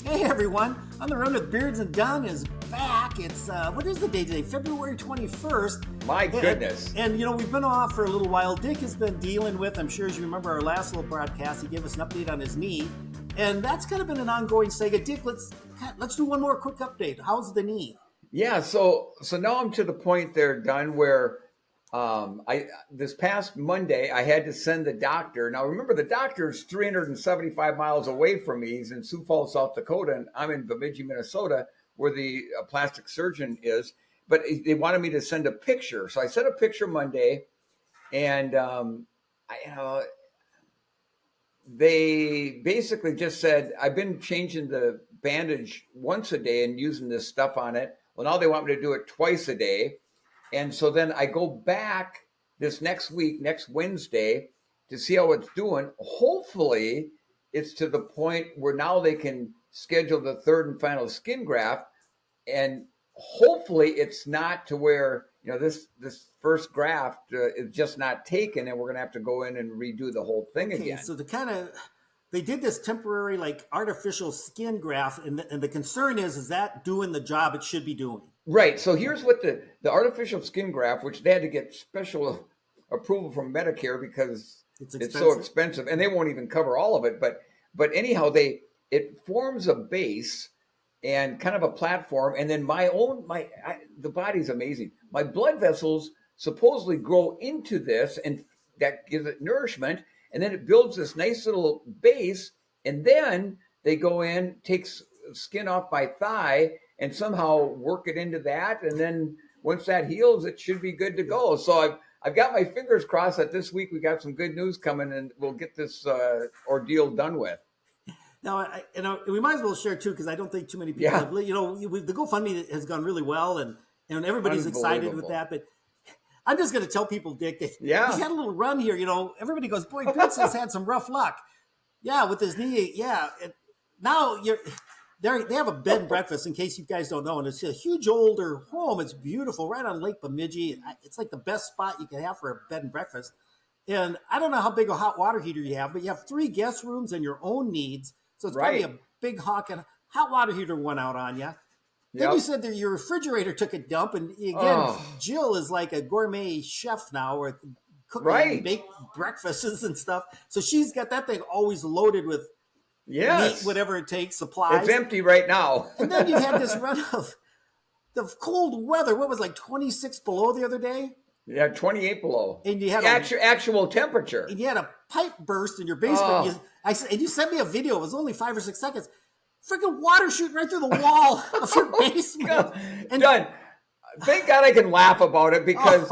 Hey everyone, On the Run with Beards and Dunn is back. It's, what is the date today? February 21st. My goodness. And you know, we've been off for a little while. Dick has been dealing with, I'm sure as you remember our last little broadcast, he gave us an update on his knee. And that's kind of been an ongoing saga. Dick, let's do one more quick update. How's the knee? Yeah, so now I'm to the point there, Dunn, where I this past Monday I had to send the doctor. Now remember, the doctor's 375 miles away from me. He's in Sioux Falls, South Dakota, and I'm in Bemidji, Minnesota, where the plastic surgeon is. But they wanted me to send a picture, so I sent a picture Monday, and they basically just said, I've been changing the bandage once a day and using this stuff on it. Well, now they want me to do it twice a day. And so then I go back this next week, next Wednesday, to see how it's doing. Hopefully, it's to the point where now they can schedule the third and final skin graft. And hopefully it's not to where, this first graft is just not taken and we're going to have to go in and redo the whole thing again. So they did this temporary, like, artificial skin graft, and the concern is that doing the job it should be doing? Right. So here's what the artificial skin graft, which they had to get special approval from Medicare because it's so expensive, and they won't even cover all of it. But anyhow, it forms a base and kind of a platform, and then the body's amazing. My blood vessels supposedly grow into this, and that gives it nourishment, and then it builds this nice little base, and then they go in, takes skin off my thigh, and somehow work it into that, and then once that heals, it should be good to go. So I've got my fingers crossed that this week we got some good news coming, and we'll get this ordeal done with. Now, we might as well share too, because I don't think too many people have. The GoFundMe has gone really well, and everybody's excited with that. But I'm just going to tell people, Dick, that he's had a little run here. Everybody goes, boy, Vince has had some rough luck. Yeah, with his knee. Yeah, and now they have a bed and breakfast, in case you guys don't know, and it's a huge older home. It's beautiful, right on Lake Bemidji. It's like the best spot you can have for a bed and breakfast. And I don't know how big a hot water heater you have, but you have 3 guest rooms and your own needs. So it's probably a big hot water heater went out on you. Then you said that your refrigerator took a dump, and again, Jill is like a gourmet chef now, or cooking and make breakfasts and stuff. So she's got that thing always loaded with meat, whatever it takes, supplies. It's empty right now. And then you had this run of the cold weather. What was like 26 below the other day? Yeah, 28 below. And you had actual temperature. And you had a pipe burst in your basement. And you sent me a video. It was only 5 or 6 seconds. Freaking water shooting right through the wall of your basement. And Done. Thank God I can laugh about it because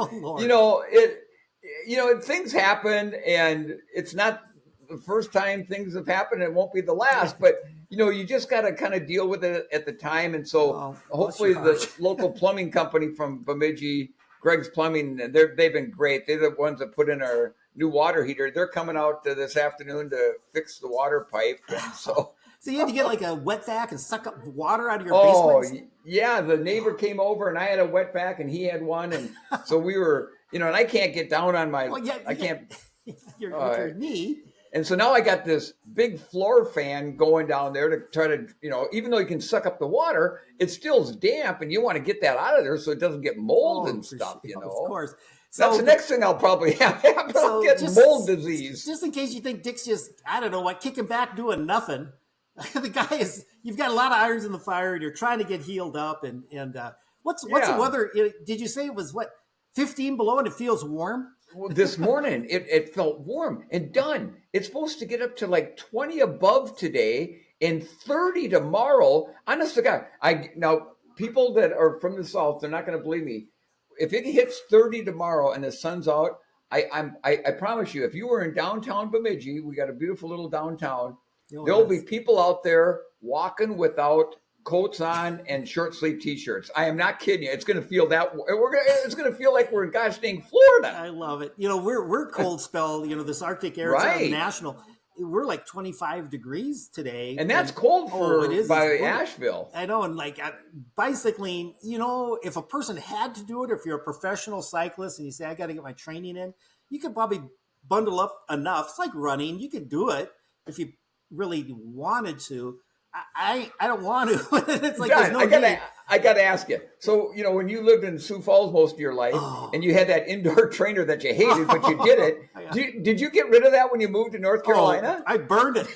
things happen, and it's not the first time things have happened. It won't be the last, but you just got to kind of deal with it at the time. And so hopefully the local plumbing company from Bemidji, Greg's Plumbing, they've been great. They're the ones that put in our new water heater. They're coming out this afternoon to fix the water pipe. And so you had to get like a wet vac and suck up water out of your basement? Oh, yeah. The neighbor came over, and I had a wet vac, and he had one. And so we were, and I can't get down on my, I can't. Your knee. And so now I got this big floor fan going down there to try to, even though you can suck up the water, it still's damp, and you want to get that out of there so it doesn't get mold and stuff, Of course. So, that's the next thing I'll probably have. I'll get mold disease. Just in case you think Dick's just, I don't know what, kicking back, doing nothing. The guy you've got a lot of irons in the fire, and you're trying to get healed up. And what's the weather? Did you say it was 15 below and it feels warm? Well, this morning it felt warm and done. It's supposed to get up to like 20 above today and 30 tomorrow. Honest to God, now people that are from the South, they're not going to believe me. If it hits 30 tomorrow and the sun's out, I promise you, if you were in downtown Bemidji, we got a beautiful little downtown. There'll be people out there walking without coats on and short sleeve T-shirts. I am not kidding you. It's going to feel it's going to feel like we're in gosh dang Florida. I love it. We're cold spell. This Arctic air national. We're like 25 degrees today, and that's cold by Asheville. I know, and bicycling. If a person had to do it, if you're a professional cyclist and you say I got to get my training in, you could probably bundle up enough. It's like running. You could do it if you really wanted to. I don't want to. It's like John, there's no I gotta ask you. So, when you lived in Sioux Falls most of your life, and you had that indoor trainer that you hated, but you did it. Did you get rid of that when you moved to North Carolina? I burned it.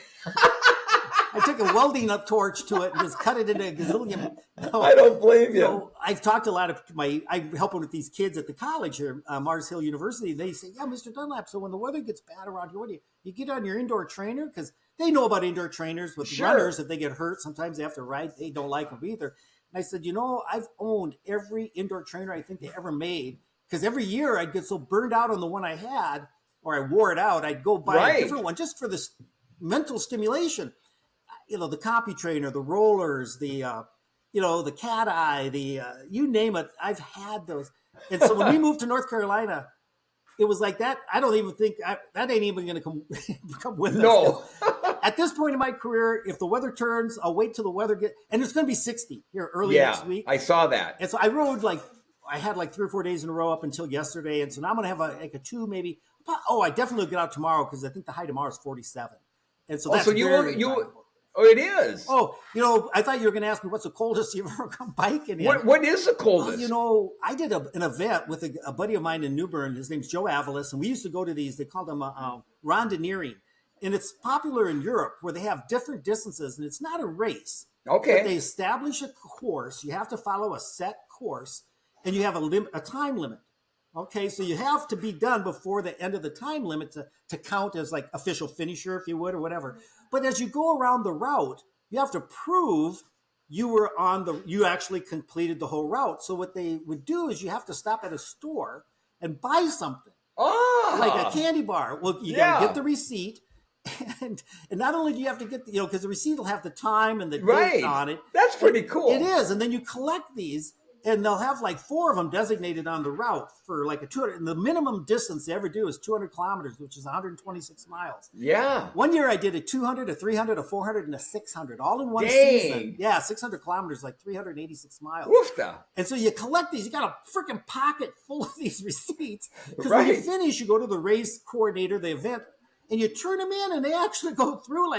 I took a welding up torch to it and just cut it into a gazillion. I don't blame you. I've talked to a lot of I'm helping with these kids at the college here, Mars Hill University. They say, yeah, Mr. Dunlap, so when the weather gets bad around here, what do you get on your indoor trainer? Because they know about indoor trainers with runners. If they get hurt, sometimes they have to ride. They don't like them either. And I said, I've owned every indoor trainer I think they ever made, because every year I'd get so burned out on the one I had, or I wore it out, I'd go buy a different one just for this mental stimulation. The copy trainer, the rollers, the cat eye, you name it. I've had those. And so when we moved to North Carolina, it was like that. I don't even think that ain't even going to come with us. No. At this point in my career, if the weather turns, I'll wait till the weather and it's going to be 60 here early next week. I saw that. And so I rode I had 3 or 4 days in a row up until yesterday. And so now I'm going to have a 2 maybe. I definitely will get out tomorrow because I think the high tomorrow is 47. And so that's Oh, it is. Oh, I thought you were going to ask me what's the coldest you've ever gone biking in. What is the coldest? I did an event with a buddy of mine in New Bern. His name's Joe Avalis, and we used to go to these. They called them rondineering, and it's popular in Europe where they have different distances, and it's not a race. Okay. But they establish a course. You have to follow a set course, and you have a time limit. Okay, so you have to be done before the end of the time limit to count as official finisher, if you would, or whatever. But as you go around the route, you have to prove you actually completed the whole route. So what they would do is you have to stop at a store and buy something. Oh. Like a candy bar. Well, you got to get the receipt. And not only do you have to get, because the receipt will have the time and the date on it. That's pretty cool. It is. And then you collect these. And they'll have 4 of them designated on the route for a 200. And the minimum distance they ever do is 200 kilometers, which is 126 miles. Yeah. One year I did a 200, a 300, a 400, and a 600, all in one season. Yeah, 600 kilometers, 386 miles. Woofda. And so you collect these. You got a freaking pocket full of these receipts. Because when you finish, you go to the race coordinator, the event, and you turn them in, and they actually go through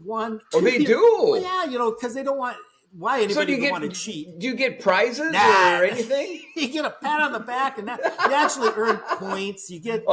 one, 2. Oh, they do? Well, yeah, because they don't want... Why anybody would want to cheat? Do you get prizes or anything? You get a pat on the back, and you actually earn points. You get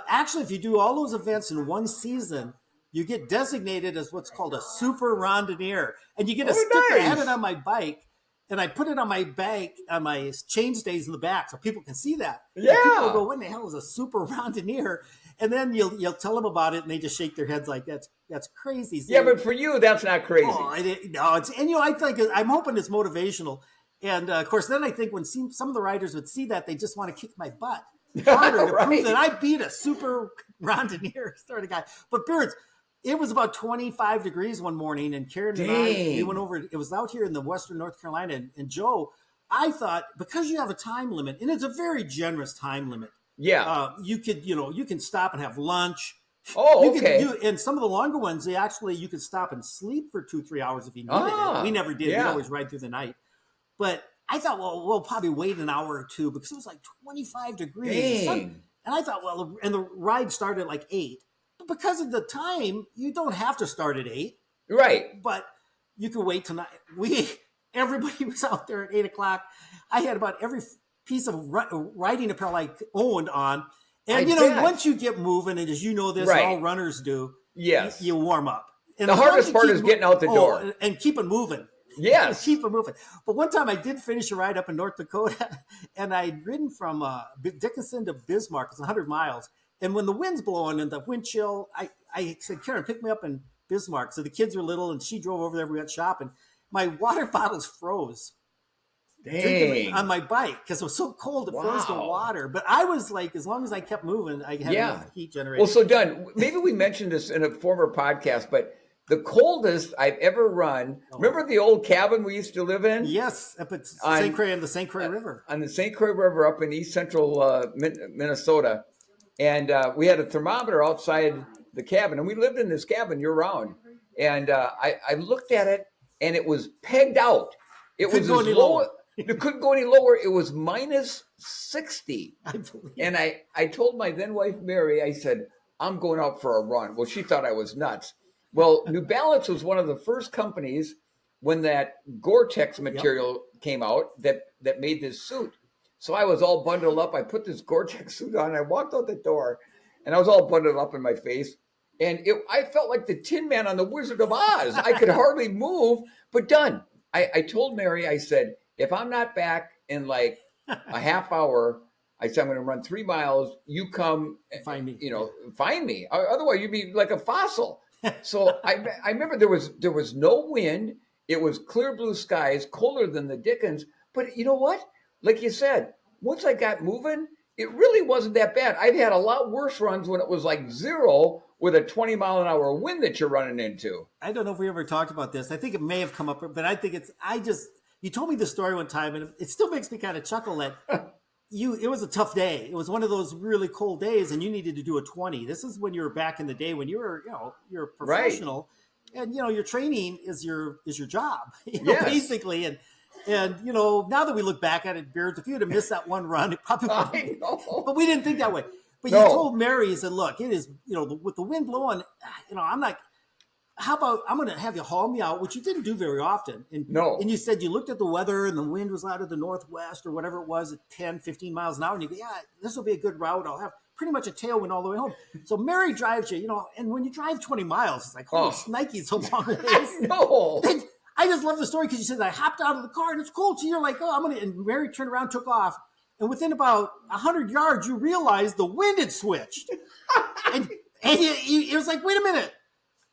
actually, if you do all those events in one season, you get designated as what's called a super rondinier, and you get a sticker. Nice. I had it on my bike, and I put it on my bike on my chain stays in the back, so people can see that. Yeah. And people will go, "What in the hell is a super rondinier?" And then you'll tell them about it, and they just shake their heads like that's crazy. So, yeah, but for you, that's not crazy. I think I'm hoping it's motivational, and of course, then I think when some of the riders would see that, they just want to kick my butt harder to prove that I beat a super rondinier sort of guy. But Beards, it was about 25 degrees one morning, and Karen and I we went over. It was out here in the Western North Carolina, and Joe, I thought because you have a time limit, and it's a very generous time limit. Yeah, you can stop and have lunch. Oh, okay. And some of the longer ones, you could stop and sleep for 2-3 hours if you needed it. We never did. Yeah. We always ride through the night. But I thought, well, we'll probably wait an hour or 2 because it was 25 degrees. And I thought, well, and the ride started at 8. But because of the time, you don't have to start at 8. Right. But you can wait tonight. Everybody was out there at 8 o'clock. I had about every piece of riding apparel I owned on. And, once you get moving, and as you know this, all runners do, you warm up. And the hardest part is getting out the door. And keep it moving. Yes. Keep it moving. But one time I did finish a ride up in North Dakota, and I'd ridden from Dickinson to Bismarck. It's 100 miles. And when the wind's blowing and the wind chill, I said, Karen, pick me up in Bismarck. So the kids were little, and she drove over there. We went shopping. My water bottles froze. On my bike because it was so cold it froze the water. But I was as long as I kept moving, I had enough heat generated. Well, so Dunn, maybe we mentioned this in a former podcast, but the coldest I've ever run. Remember the old cabin we used to live in? Yes, up at St. Croix on the St. Croix River. On the St. Croix River up in east central Minnesota. And we had a thermometer outside the cabin. And we lived in this cabin year round. And I looked at it, and it was pegged out. It was as low. It couldn't go any lower. It was minus 60. And I told my then wife, Mary, I said, I'm going out for a run. Well, she thought I was nuts. Well, New Balance was one of the first companies when that Gore-Tex material came out that made this suit. So I was all bundled up. I put this Gore-Tex suit on. I walked out the door, and I was all bundled up in my face. And I felt like the Tin Man on the Wizard of Oz. I could hardly move, but done. I told Mary, I said, if I'm not back in like a half hour, I said, I'm going to run 3 miles. You come find me. Find me. Otherwise, you'd be like a fossil. So I remember there was no wind. It was clear blue skies, colder than the dickens. But you know what? Like you said, once I got moving, it really wasn't that bad. I've had a lot worse runs when it was like 0 with a 20-mile-an-hour wind that you're running into. I don't know if we ever talked about this. I think it may have come up, but I think you told me the story one time, and it still makes me kind of chuckle that it was a tough day. It was one of those really cold days, and you needed to do a 20. This is when you were back in the day when you were, you're a professional, right. And your training is your job, basically. And now that we look back at it, Beards, if you had missed that one run, it probably would. But we didn't think that way. But you told Mary, you said, look, it is, with the wind blowing, I'm like, how about I'm going to have you haul me out, which you didn't do very often. And you said you looked at the weather and the wind was out of the northwest or whatever it was at 10, 15 miles an hour. And you go, this will be a good route. I'll have pretty much a tailwind all the way home. So Mary drives you, and when you drive 20 miles, it's like, holy Snikey, it's a long ways. No. And I just love the story because you said, I hopped out of the car and it's cold. So you're like, and Mary turned around, took off. And within about 100 yards, you realized the wind had switched. and it was like, wait a minute.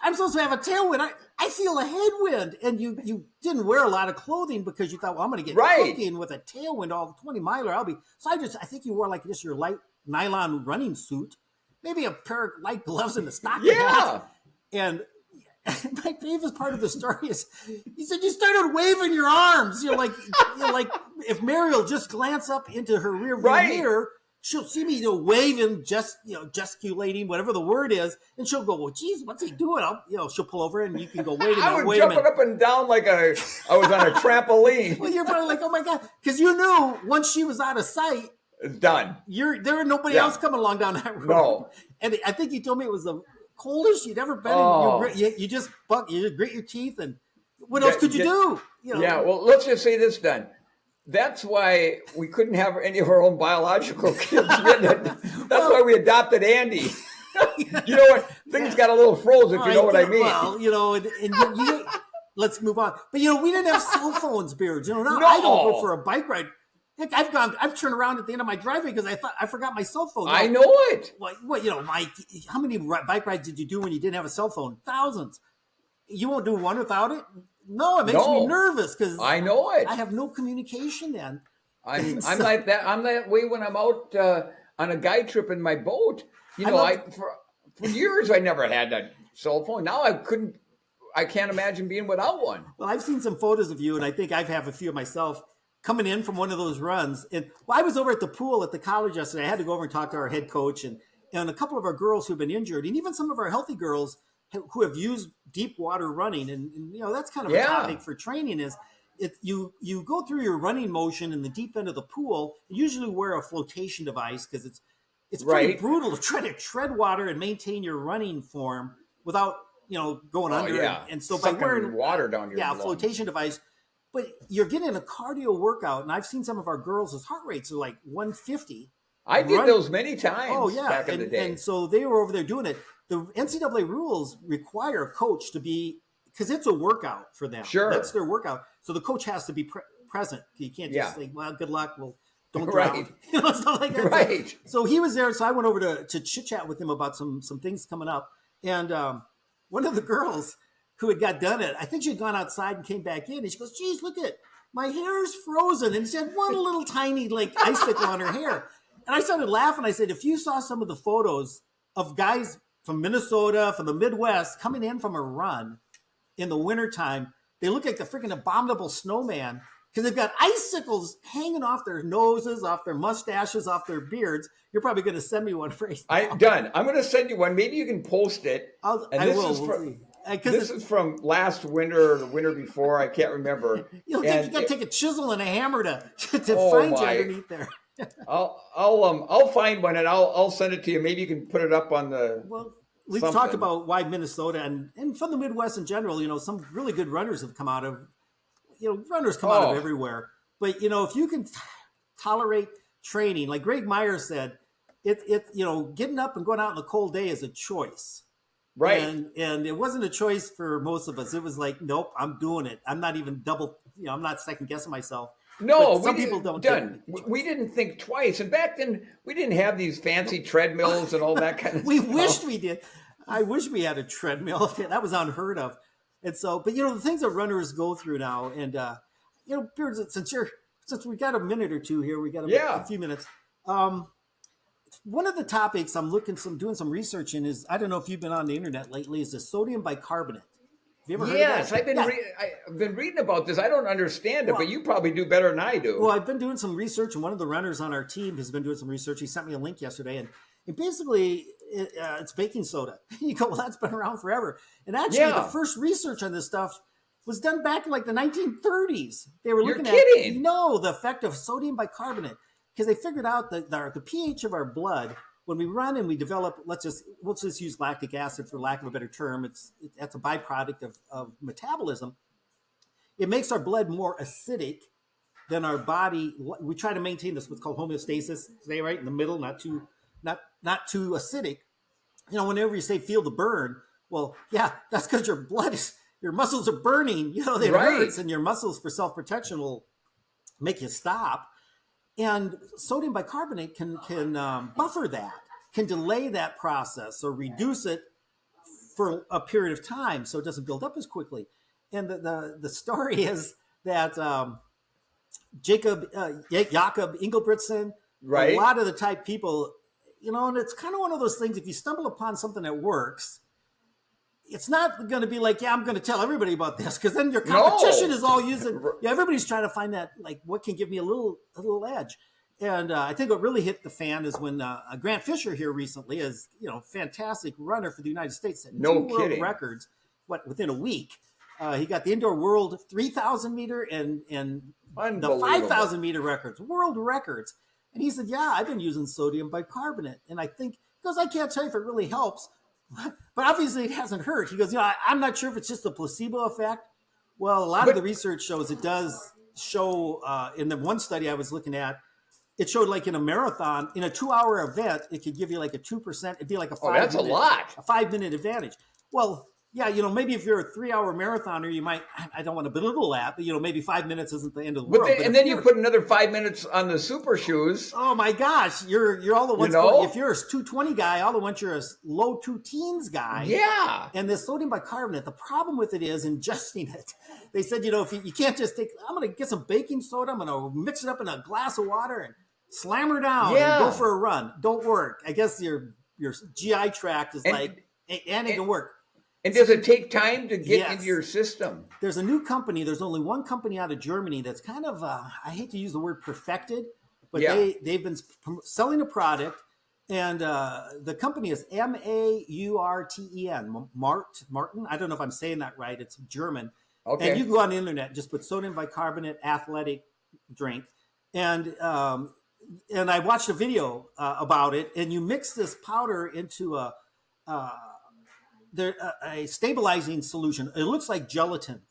I'm supposed to have a tailwind. I feel a headwind. And you didn't wear a lot of clothing because you thought, well, I'm going to get cooking with a tailwind all the 20 miler. So I think you wore like just your light nylon running suit, maybe a pair of light gloves and a stocking hat. And my favorite part of the story is he said you started waving your arms. You're like if Mary will just glance up into her rear view mirror, she'll see me waving, gesticulating, whatever the word is, and she'll go, well, geez, what's he doing? She'll pull over and you can go, wait a minute. I was jumping up and down like I was on a trampoline. Well, you're probably like, oh my God, because you knew once she was out of sight, it's done. There was nobody else coming along down that road. No. And I think you told me it was the coldest you'd ever been. Oh. You just grit your teeth, and what else could you do? Yeah, well, let's just say this then. That's why we couldn't have any of our own biological kids. That's why we adopted Andy. You know what? Things got a little froze, if you know what I mean. Well, and let's move on. But we didn't have cell phones, Beards. Now I don't go for a bike ride. Heck, I've turned around at the end of my driveway because I forgot my cell phone. I know it. Like Mike, how many bike rides did you do when you didn't have a cell phone? Thousands. You won't do one without it? No, it makes me nervous because I know it. I have no communication then. I'm like that. I'm that way when I'm out on a guide trip in my boat. For years I never had a cell phone. Now I can't imagine being without one. Well, I've seen some photos of you, and I think I have a few of myself coming in from one of those runs. And I was over at the pool at the college yesterday. I had to go over and talk to our head coach and a couple of our girls who've been injured, and even some of our healthy girls who have used deep water running. And that's kind of a topic for training is you go through your running motion in the deep end of the pool. You usually wear a flotation device because it's pretty brutal to try to tread water and maintain your running form without going under. Yeah. And so by wearing water down your lungs. Flotation device. But you're getting a cardio workout, and I've seen some of our girls' heart rates are like 150. I did those many times back in the day. And so they were over there doing it. The NCAA rules require a coach to be, because it's a workout for them. Sure. That's their workout. So the coach has to be present. You can't just say, well, good luck. Well, don't drown. Stuff like that. Right. So he was there. So I went over to chit-chat with him about some things coming up. And one of the girls who had got done it, I think she had gone outside and came back in, and she goes, geez, look at, my hair's frozen. And she had one little tiny icicle on her hair. And I started laughing. I said, if you saw some of the photos of guys from Minnesota, from the Midwest, coming in from a run in the wintertime, they look like the freaking abominable snowman because they've got icicles hanging off their noses, off their mustaches, off their beards. You're probably going to send me one right now. Done. I'm going to send you one. Maybe you can post it. I will. This is from last winter or the winter before. I can't remember. You got to take a chisel and a hammer to find you underneath there. I'll find one and I'll send it to you. Maybe you can put it up on the we've talked about why Minnesota and from the Midwest in general, some really good runners have come out of, runners come out of everywhere. But, if you can tolerate training, like Greg Myers said, getting up and going out on a cold day is a choice. Right. And it wasn't a choice for most of us. It was like, nope, I'm doing it. I'm not even I'm not second guessing myself. No, some people don't. We didn't think twice. And back then, we didn't have these fancy treadmills and all that kind of we stuff. Wished we did. I wish we had a treadmill. That was unheard of. And so, but the things that runners go through now, and Beards, since we got a minute or two here, we got a few minutes. One of the topics I'm doing some research in is, I don't know if you've been on the internet lately, is the sodium bicarbonate. Have you ever heard of that? I've been reading about this. I don't understand it, but you probably do better than I do. Well, I've been doing some research, and one of the runners on our team has been doing some research. He sent me a link yesterday, and basically it's baking soda. You go, well, that's been around forever. And actually, the first research on this stuff was done back in like the 1930s. They were looking at the effect of sodium bicarbonate, because they figured out that the pH of our blood, when we run and we develop, let's just use lactic acid for lack of a better term. That's a byproduct of metabolism. It makes our blood more acidic than our body. We try to maintain this what's called homeostasis. Stay right in the middle, not too acidic. Whenever you say feel the burn, well, yeah, that's because your muscles are burning. It hurts, and your muscles for self-protection will make you stop. And sodium bicarbonate can buffer that, can delay that process or reduce it for a period of time so it doesn't build up as quickly. And the story is that Jakob Ingebrigtsen, a lot of the type people, and it's kind of one of those things, if you stumble upon something that works, it's not going to be like, I'm going to tell everybody about this, because then your competition is all using. Everybody's trying to find that, like, what can give me a little edge. And I think what really hit the fan is when Grant Fisher here recently is, fantastic runner for the United States, set two world records. Within a week, he got the indoor world 3,000 meter and the 5,000 meter records, world records. And he said, I've been using sodium bicarbonate, and I think, because I can't tell you if it really helps. But obviously it hasn't hurt. He goes, I'm not sure if it's just a placebo effect. Well, a lot of the research shows it does show, in the one study I was looking at, it showed like in a marathon, in a 2-hour event, it could give you like a 2%. It'd be like a 5-minute advantage. Well, maybe if you're a 3-hour marathoner, you might, I don't want to belittle that, but maybe 5 minutes isn't the end of the world. And then you put another 5 minutes on the super shoes. Oh my gosh, you're all the ones. If you're a 220 guy, all the ones you're a low 2-teens guy. Yeah. And this sodium bicarbonate, the problem with it is ingesting it. They said, if you can't just I'm going to get some baking soda, I'm going to mix it up in a glass of water and slam her down and go for a run. Don't work. I guess your GI tract is and it can work. And does it take time to get into your system? There's a new company. There's only one company out of Germany that's kind of, I hate to use the word perfected, but they've been selling a product, and the company is Maurten. Martin. I don't know if I'm saying that right. It's German. Okay. And you can go on the internet and just put sodium bicarbonate athletic drink. And I watched a video about it, and you mix this powder into a stabilizing solution. It looks like gelatin.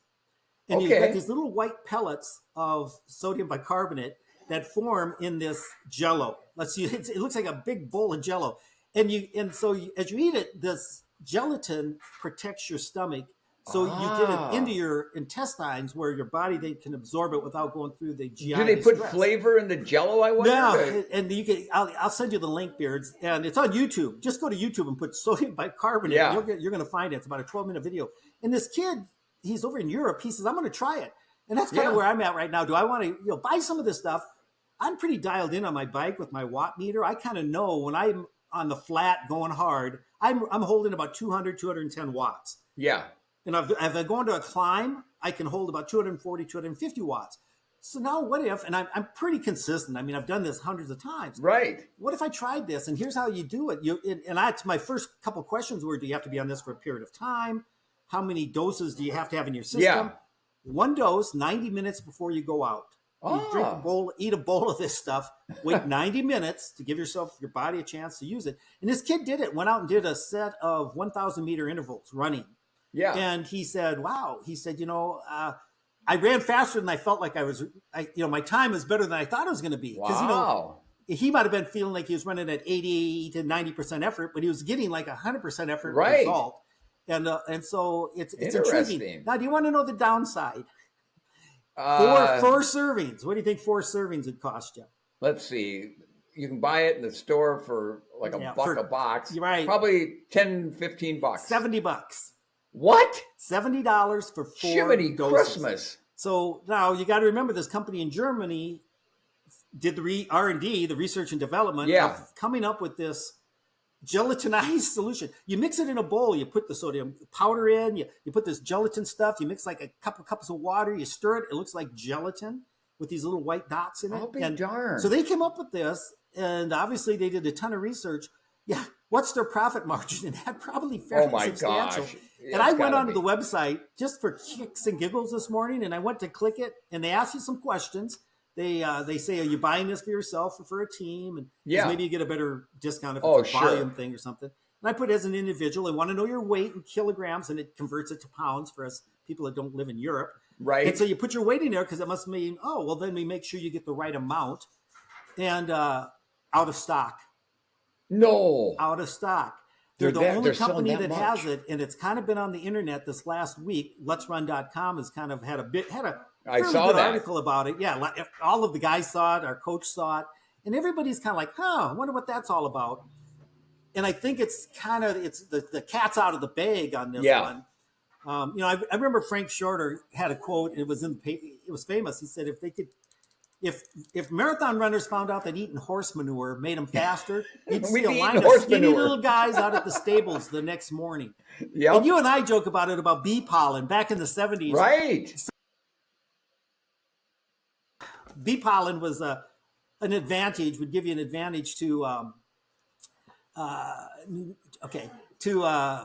And you've got these little white pellets of sodium bicarbonate that form in this Jello. Let's see, it looks like a big bowl of Jello. So as you eat it, this gelatin protects your stomach. So you get it into your intestines where your body they can absorb it without going through the GI. Do they put flavor in the Jello? I wonder. Yeah, and you can. I'll send you the link, Beards, and it's on YouTube. Just go to YouTube and put sodium bicarbonate. Yeah. You're going to find it. It's about a 12-minute video. And this kid, he's over in Europe. He says, "I'm going to try it," and that's kind of where I'm at right now. Do I want to buy some of this stuff? I'm pretty dialed in on my bike with my watt meter. I kind of know when I'm on the flat going hard, I'm holding about 200, 210 watts. Yeah. And if I go into a climb, I can hold about 240, 250 watts. So now what if, and I'm pretty consistent. I mean, I've done this hundreds of times. Right. What if I tried this? And here's how you do it. My first couple of questions were, do you have to be on this for a period of time? How many doses do you have to have in your system? Yeah. One dose, 90 minutes before you go out. You drink a bowl, eat a bowl of this stuff, wait 90 minutes to give your body a chance to use it. And this kid did it, went out and did a set of 1,000 meter intervals running. Yeah. And he said, wow, he said, I ran faster than I felt like my time is better than I thought it was going to be. Wow. He might have been feeling like he was running at 80 to 90% effort, but he was getting like 100% effort result. And so it's intriguing. Now, do you want to know the downside? 4 servings. What do you think 4 servings would cost you? Let's see. You can buy it in the store for like $1 a box. Right. Probably $10, $15. $70. What? $70 for 4 Jiminy doses. Christmas. So now you got to remember this company in Germany did the R&D, the research and development, of coming up with this gelatinized solution. You mix it in a bowl, you put the sodium powder in, you put this gelatin stuff, you mix like a couple cups of water, you stir it, it looks like gelatin with these little white dots in it. Oh, and darn. So they came up with this, and obviously they did a ton of research. Yeah, what's their profit margin? And that probably fairly substantial. Gosh. Yeah, and I went onto the website just for kicks and giggles this morning, and I went to click it, and they ask you some questions. They say, are you buying this for yourself or for a team? And maybe you get a better discount if it's a volume thing or something. And I put as an individual, I want to know your weight in kilograms, and it converts it to pounds for us people that don't live in Europe. Right. And so you put your weight in there because it must mean, then we make sure you get the right amount. And out of stock. No. Out of stock. They're the only company that has it, and it's kind of been on the internet this last week. Let'sRun.com has kind of had a fairly good article about it. Yeah, all of the guys saw it, our coach saw it, and everybody's kind of like, I wonder what that's all about. And I think it's the cat's out of the bag on this one. I remember Frank Shorter had a quote. It was it was famous. He said, if marathon runners found out that eating horse manure made them faster, you'd see a line of skinny little guys out at the stables the next morning. Yep. And you and I joke about it about bee pollen back in the 70s. Right. Bee pollen was an advantage, would give you an advantage to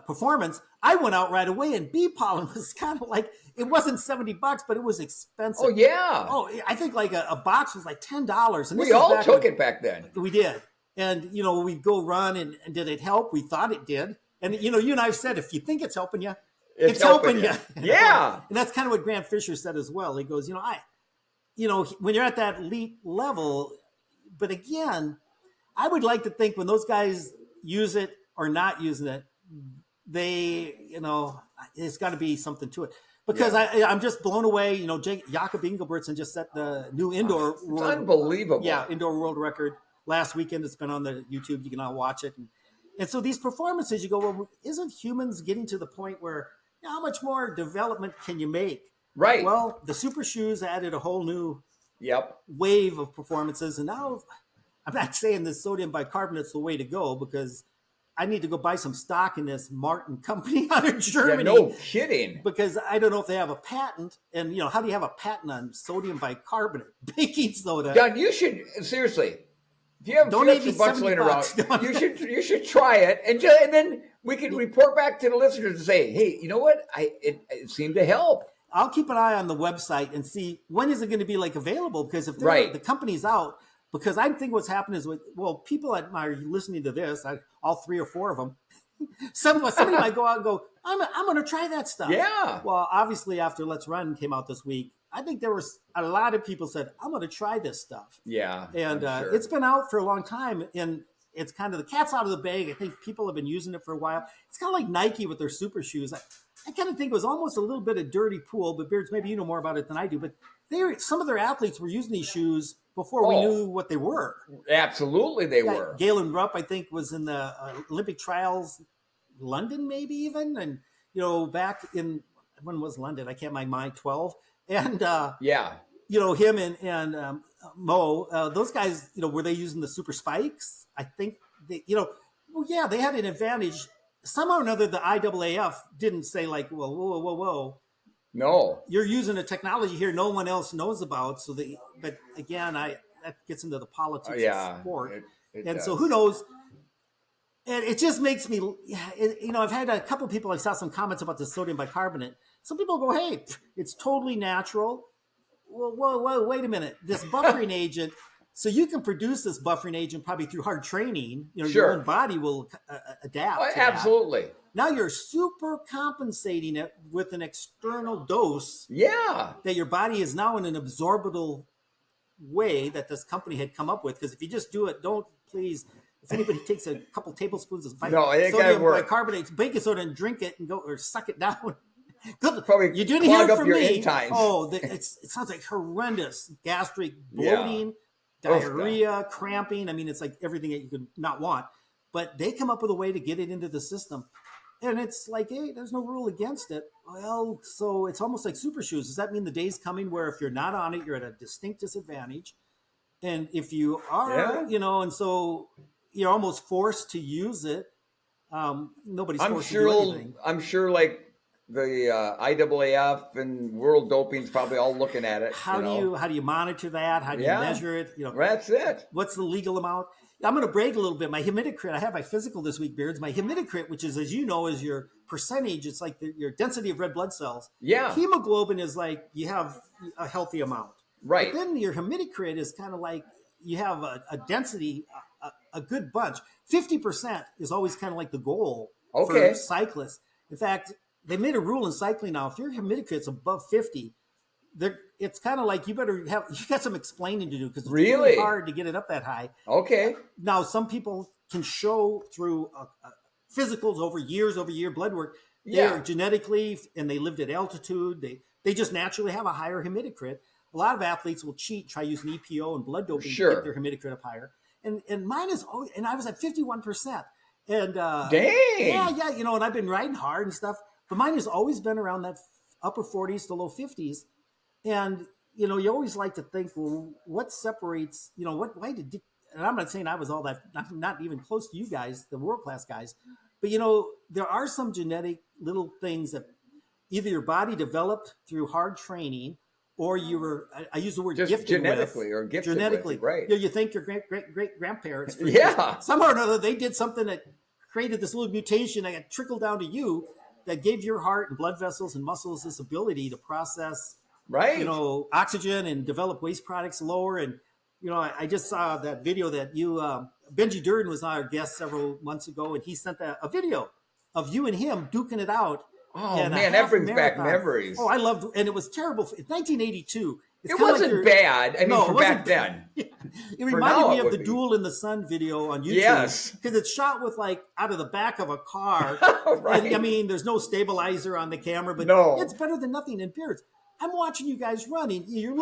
performance. I went out right away, and bee pollen was kind of like, it wasn't $70, but it was expensive. Oh, yeah. Oh, I think like a box was like $10. And we all took it back then. We did. And, we'd go run, and did it help? We thought it did. And, you and I have said, if you think it's helping you, it's helping you. Yeah. And that's kind of what Grant Fisher said as well. He goes, when you're at that elite level, but again, I would like to think when those guys use it or not using it, it's got to be something to it. Because I'm just blown away. Jakob Ingebrigtsen just set the new indoor world. Unbelievable. Yeah, indoor world record last weekend. It's been on the YouTube. You can all watch it. And so these performances, you go, well, isn't humans getting to the point where how much more development can you make? Right. Well, the super shoes added a whole new wave of performances. And now I'm not saying the sodium bicarbonate's the way to go, because I need to go buy some stock in this Martin company out of Germany. Yeah, no kidding. Because I don't know if they have a patent. And, how do you have a patent on sodium bicarbonate, baking soda? John, you should, seriously, if you have some bucks laying around, you should try it. And then we can report back to the listeners and say, hey, you know what? It seemed to help. I'll keep an eye on the website and see when is it going to be available. Because if the company's out, because I think what's happened is people that are listening to this, all 3 or 4 of them, somebody might go out and go, I'm going to try that stuff. Yeah. Well, obviously after Let's Run came out this week, I think there was a lot of people said, I'm going to try this stuff. Yeah. And it's been out for a long time, and it's kind of the cat's out of the bag. I think people have been using it for a while. It's kind of like Nike with their super shoes. I kind of think it was almost a little bit of dirty pool, but Beards, maybe you know more about it than I do, but some of their athletes were using these shoes before we knew what they were. Absolutely they were. Galen Rupp, I think, was in the Olympic trials, London maybe even. And, back in, when was London? I can't mind, 12. And, him and Mo, those guys, were they using the super spikes? I think, they had an advantage. Somehow or another, the IAAF didn't say whoa. No, you're using a technology here no one else knows about. But again, that gets into the politics of sport, it and does. So who knows? And it just makes me, I've had a couple of people. I saw some comments about the sodium bicarbonate. Some people go, "Hey, it's totally natural." whoa, wait a minute. This buffering agent, so you can produce this buffering agent probably through hard training. You know, your own body will adapt to absolutely. That. Now you're super compensating it with an external dose. Yeah. That your body is now in an absorbable way that this company had come up with. Because if you just do it, don't please. If anybody takes a couple tablespoons of sodium bicarbonate, baking soda, and drink it and go or suck it down. Probably you didn't hear it from me. Intimes. Oh, it sounds like horrendous gastric bloating, diarrhea, cramping. I mean, it's like everything that you could not want. But they come up with a way to get it into the system. And it's like, hey, there's no rule against it. Well, so it's almost like super shoes. Does that mean the day's coming where if you're not on it, you're at a distinct disadvantage? And if you are, you know, and so you're almost forced to use it. Nobody's forced to do anything. I'm sure, like, the IAAF and World Doping's probably all looking at it. How do you monitor that? How do you measure it? You know, that's it. What's the legal amount? I'm going to brag a little bit. My hematocrit, I have my physical this week, Beards. My hematocrit, which is, as you know, is your percentage. It's like your density of red blood cells. Yeah. Hemoglobin is like you have a healthy amount. Right. But then your hematocrit is kind of like you have a density, a good bunch. 50% is always kind of like the goal for cyclists. In fact, they made a rule in cycling now. If your hematocrit's above 50, it's kind of like you got some explaining to do because it's really hard to get it up that high. Okay. Now, some people can show through physicals over year blood work. They are genetically, and they lived at altitude. They just naturally have a higher hematocrit. A lot of athletes will cheat, try using EPO and blood doping to get their hematocrit up higher. And mine is always, and I was at 51%. And dang. Yeah, you know, and I've been riding hard and stuff. But mine has always been around that upper 40s to low 50s. And, you know, you always like to think, well, what separates, you know, why did, and I'm not saying I was all that, not even close to you guys, the world-class guys. But, you know, there are some genetic little things that either your body developed through hard training or you were, I use the word just gifted genetically with. Or gifted genetically, with, right. You know, you think your great-great-great-grandparents. Somehow or another, they did something that created this little mutation that got trickled down to you that gave your heart and blood vessels and muscles this ability to process, you know, oxygen and develop waste products lower. And, you know, I just saw that video that you, Benji Durden was our guest several months ago, and he sent a video of you and him duking it out. Oh, man, that brings back memories. Oh, I loved it. And it was terrible. It's 1982. It wasn't bad. I mean, for back then. It reminded me of the Duel in the Sun video on YouTube. Yes. Because it's shot with, like, out of the back of a car. Right. And, I mean, there's no stabilizer on the camera, but it's better than nothing in Beards. I'm watching you guys running. You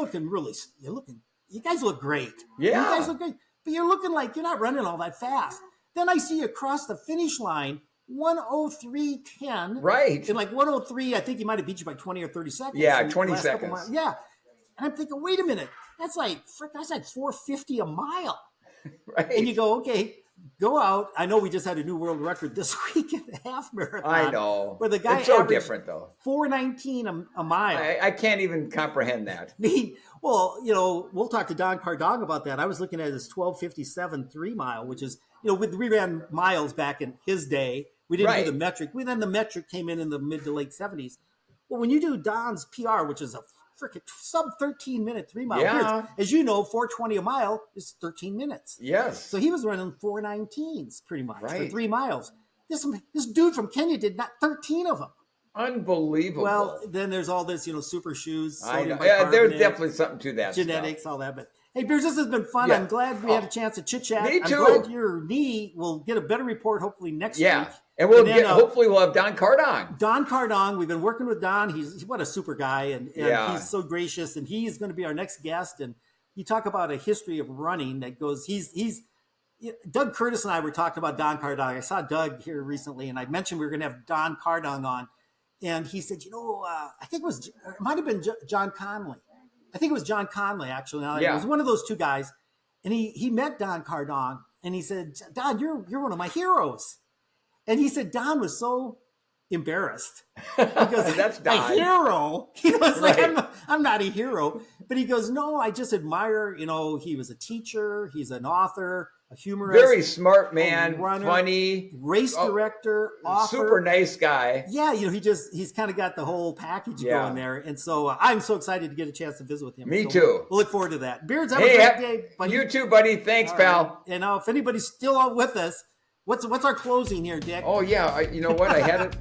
guys look great. Yeah. You guys look great. But you're looking like you're not running all that fast. Then I see you across the finish line, 1:03:10. Right. And like 1:03, I think he might have beat you by 20 or 30 seconds. Yeah, 20 seconds. Yeah. And I'm thinking, wait a minute, that's like 450 a mile. Right. And you go, okay, go out. I know we just had a new world record this week in the half marathon. I know. Where the guy it's so different, though. 4:19 a mile. I can't even comprehend that. Well, you know, we'll talk to Don Cardong about that. I was looking at his 12:57 3-mile, which is, you know, we ran miles back in his day. We didn't do the metric. Then the metric came in the mid to late 70s. Well, when you do Don's PR, which is a freaking sub 13-minute 3-mile, as you know, 4:20 a mile is 13 minutes. Yes. So he was running 4:19s pretty much for 3 miles. This dude from Kenya did not 13 of them. Unbelievable. Well, then there's all this, you know, super shoes. I know. Yeah, there's definitely something to that. Genetics, all that. But hey, Beers, this has been fun. I'm glad we had a chance to chit chat. Me too. I'm glad your knee will get a better report hopefully next week. And hopefully we'll have Don Cardong. Don Cardong, we've been working with Don. He's what a super guy, and he's so gracious. And he's going to be our next guest. And you talk about a history of running that goes. He's Doug Curtis and I were talking about Don Cardong. I saw Doug here recently, and I mentioned we were going to have Don Cardong on, and he said, I think it might have been John Conley. I think it was John Conley actually. It was one of those two guys, and he met Don Cardong, and he said, Don, you're one of my heroes. And he said Don was so embarrassed because that's Don. A hero. He was like, I'm not a hero. But he goes, no, I just admire, he was a teacher. He's an author. a humorist, very smart man, runner, funny, race director, author, super nice guy. Yeah, he's kind of got the whole package going there, and so I'm so excited to get a chance to visit with him. Me so too. We'll look forward to that. Beards, have a great day, buddy. You too, buddy. Thanks, pal. Right. And if anybody's still on with us, what's our closing here, Dick? Oh yeah, you know what? I had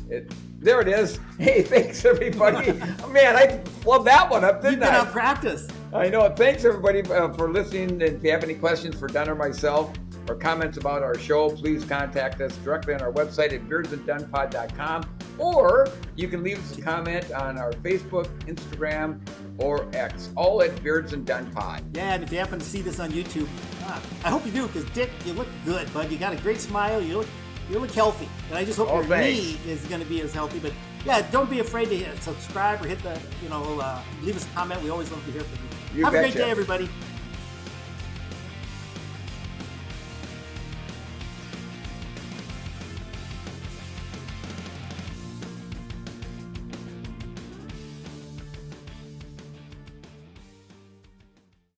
it. There it is. Hey, thanks everybody. Man, I flubbed that one up, didn't I? You've been on practice. I know. Thanks everybody for listening. And if you have any questions for Dunn or myself or comments about our show, please contact us directly on our website at beardsanddunpod.com, or you can leave us a comment on our Facebook, Instagram, or X, all at Beards and Dunn Pod. Yeah, and if you happen to see this on YouTube, I hope you do, because Dick, you look good, bud. You got a great smile. You look healthy, and I just hope your knee is going to be as healthy. But yeah, don't be afraid to subscribe or hit the, leave us a comment. We always love to hear from you. Have a great day, everybody.